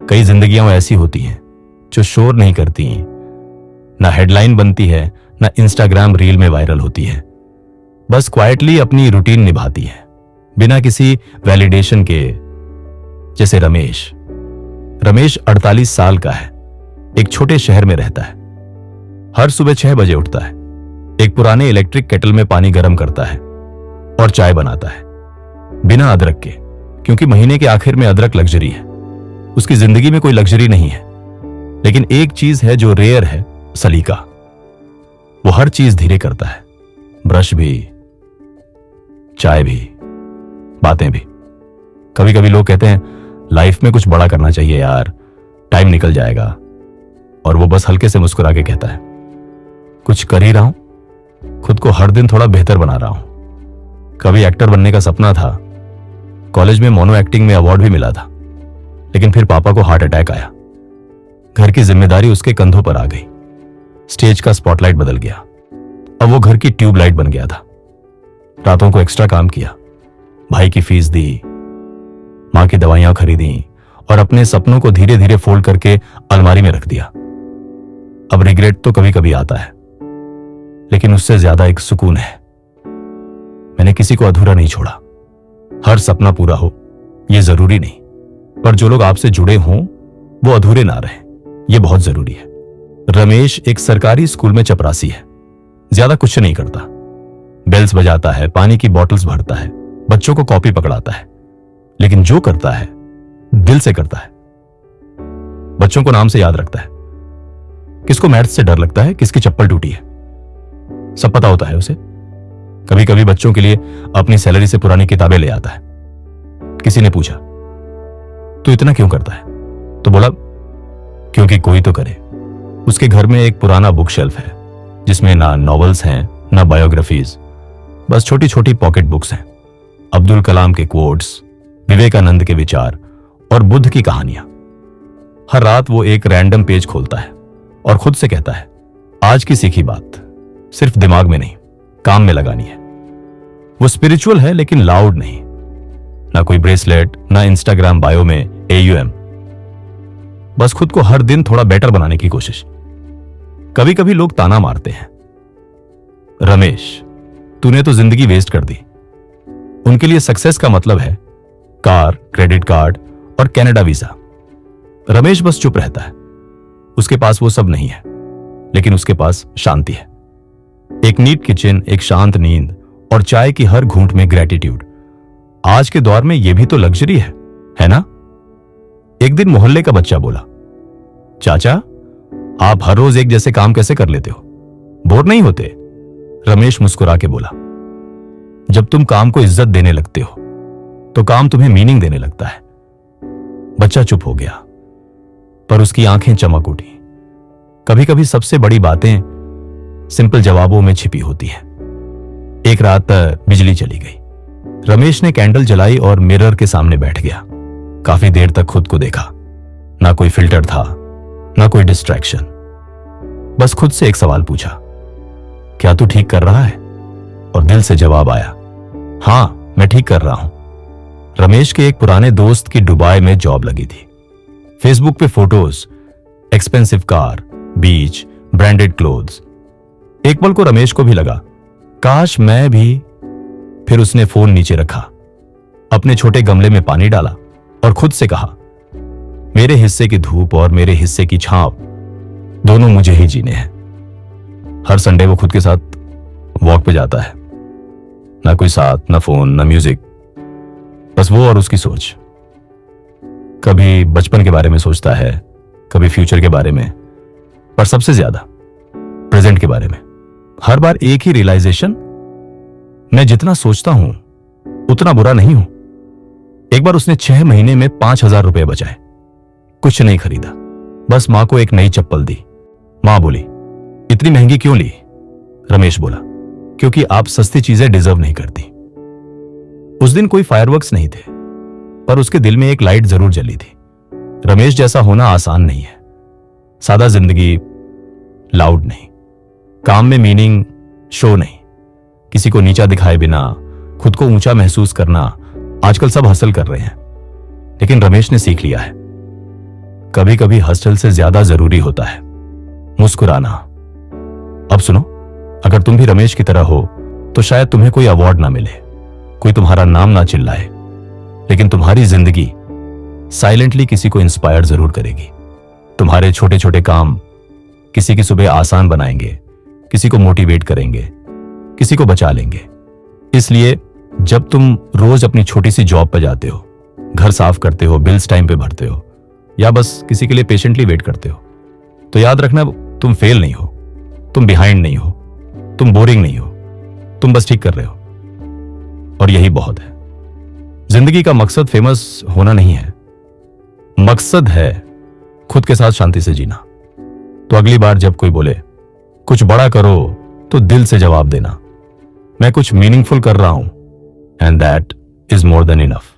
कई जिंदगियां ऐसी होती हैं जो शोर नहीं करती, ना हेडलाइन बनती है, ना इंस्टाग्राम रील में वायरल होती है, बस क्वाइटली अपनी रूटीन निभाती है बिना किसी वैलिडेशन के। जैसे रमेश 48 साल का है, एक छोटे शहर में रहता है। हर सुबह 6 बजे उठता है, एक पुराने इलेक्ट्रिक केटल में पानी गर्म करता है और चाय बनाता है बिना अदरक के, क्योंकि महीने के आखिर में अदरक लग्जरी है। उसकी जिंदगी में कोई लग्जरी नहीं है, लेकिन एक चीज है जो रेयर है, सलीका। वो हर चीज धीरे करता है, ब्रश भी, चाय भी, बातें भी। कभी कभी लोग कहते हैं लाइफ में कुछ बड़ा करना चाहिए यार, टाइम निकल जाएगा, और वो बस हल्के से मुस्कुरा के कहता है कुछ कर ही रहा हूं, खुद को हर दिन थोड़ा बेहतर बना रहा हूं। कभी एक्टर बनने का सपना था, कॉलेज में मोनो एक्टिंग में अवार्ड भी मिला था, लेकिन फिर पापा को हार्ट अटैक आया। घर की जिम्मेदारी उसके कंधों पर आ गई, स्टेज का स्पॉटलाइट बदल गया, अब वो घर की ट्यूबलाइट बन गया था। रातों को एक्स्ट्रा काम किया, भाई की फीस दी, मां की दवाइयां खरीदी और अपने सपनों को धीरे धीरे फोल्ड करके अलमारी में रख दिया। अब रिग्रेट तो कभी कभी आता है, लेकिन उससे ज्यादा एक सुकून है, मैंने किसी को अधूरा नहीं छोड़ा। हर सपना पूरा हो यह जरूरी नहीं, पर जो लोग आपसे जुड़े हों वो अधूरे ना रहें, यह बहुत जरूरी है। रमेश एक सरकारी स्कूल में चपरासी है, ज्यादा कुछ नहीं करता। बेल्स बजाता है, पानी की बॉटल्स भरता है, बच्चों को कॉपी पकड़ाता है, लेकिन जो करता है दिल से करता है। बच्चों को नाम से याद रखता है, किसको मैथ्स से डर लगता है, किसकी चप्पल टूटी है, सब पता होता है उसे। कभी कभी बच्चों के लिए अपनी सैलरी से पुरानी किताबें ले आता है। किसी ने पूछा तू इतना क्यों करता है, तो बोला क्योंकि कोई तो करे। उसके घर में एक पुराना बुक शेल्फ है, जिसमें ना नॉवेल्स हैं ना बायोग्राफीज, बस छोटी छोटी पॉकेट बुक्स हैं। अब्दुल कलाम के कोट्स, विवेकानंद के विचार और बुद्ध की कहानियां। हर रात वो एक रैंडम पेज खोलता है और खुद से कहता है आज की सीखी बात सिर्फ दिमाग में नहीं, काम में लगानी है। वो स्पिरिचुअल है, लेकिन लाउड नहीं, ना कोई ब्रेसलेट, ना इंस्टाग्राम बायो में AUM, बस खुद को हर दिन थोड़ा बेटर बनाने की कोशिश। कभी कभी लोग ताना मारते हैं, रमेश तूने तो जिंदगी वेस्ट कर दी। उनके लिए सक्सेस का मतलब है कार, क्रेडिट कार्ड और कनाडा वीजा। रमेश बस चुप रहता है, उसके पास वो सब नहीं है, लेकिन उसके पास शांति है। एक नीट किचन, एक शांत नींद और चाय की हर घूंट में ग्रेटिट्यूड। आज के दौर में यह भी तो लग्जरी है ना? एक दिन मोहल्ले का बच्चा बोला, चाचा आप हर रोज एक जैसे काम कैसे कर लेते हो, बोर नहीं होते? रमेश मुस्कुरा के बोला, जब तुम काम को इज्जत देने लगते हो तो काम तुम्हें मीनिंग देने लगता है। बच्चा चुप हो गया, पर उसकी आंखें चमक उठी। कभी कभी सबसे बड़ी बातें सिंपल जवाबों में छिपी होती है। एक रात बिजली चली गई। रमेश ने कैंडल जलाई और मिरर के सामने बैठ गया। काफी देर तक खुद को देखा, ना कोई फिल्टर था, ना कोई डिस्ट्रैक्शन। बस खुद से एक सवाल पूछा, क्या तू ठीक कर रहा है? और दिल से जवाब आया, हां मैं ठीक कर रहा हूं। रमेश के एक पुराने दोस्त की दुबई में जॉब लगी थी। फेसबुक पे फोटोज, एक्सपेंसिव कार, बीच, ब्रांडेड क्लोथ्स। एक पल को रमेश को भी लगा, काश मैं भी। फिर उसने फोन नीचे रखा, अपने छोटे गमले में पानी डाला और खुद से कहा, मेरे हिस्से की धूप और मेरे हिस्से की छांव दोनों मुझे ही जीने हैं। हर संडे वो खुद के साथ वॉक पे जाता है, ना कोई साथ, ना फोन, ना म्यूजिक, बस वो और उसकी सोच। कभी बचपन के बारे में सोचता है, कभी फ्यूचर के बारे में, पर सबसे ज्यादा प्रेजेंट के बारे में। हर बार एक ही रियलाइजेशन, मैं जितना सोचता हूं उतना बुरा नहीं हूं। एक बार उसने 6 महीने में 5,000 रुपए बचाए, कुछ नहीं खरीदा, बस मां को एक नई चप्पल दी। मां बोली, इतनी महंगी क्यों ली? रमेश बोला, क्योंकि आप सस्ती चीजें डिजर्व नहीं करती। उस दिन कोई फायरवर्क्स नहीं थे, पर उसके दिल में एक लाइट जरूर जली थी। रमेश जैसा होना आसान नहीं है। सादा जिंदगी, लाउड नहीं, काम में मीनिंग, शो नहीं, किसी को नीचा दिखाए बिना खुद को ऊंचा महसूस करना। आजकल सब हासिल कर रहे हैं, लेकिन रमेश ने सीख लिया है, कभी कभी हसल से ज्यादा जरूरी होता है मुस्कुराना। अब सुनो, अगर तुम भी रमेश की तरह हो तो शायद तुम्हें कोई अवार्ड ना मिले, कोई तुम्हारा नाम ना चिल्लाए, लेकिन तुम्हारी जिंदगी साइलेंटली किसी को इंस्पायर जरूर करेगी। तुम्हारे छोटे छोटे काम किसी की सुबह आसान बनाएंगे, किसी को मोटिवेट करेंगे, किसी को बचा लेंगे। इसलिए जब तुम रोज अपनी छोटी सी जॉब पर जाते हो, घर साफ करते हो, बिल्स टाइम पे भरते हो, या बस किसी के लिए पेशेंटली वेट करते हो, तो याद रखना तुम फेल नहीं हो, तुम बिहाइंड नहीं हो, तुम बोरिंग नहीं हो, तुम बस ठीक कर रहे हो, और यही बहुत है। जिंदगी का मकसद फेमस होना नहीं है, मकसद है खुद के साथ शांति से जीना। तो अगली बार जब कोई बोले कुछ बड़ा करो तो दिल से जवाब देना, मैं कुछ मीनिंगफुल कर रहा हूं, and that is more than enough.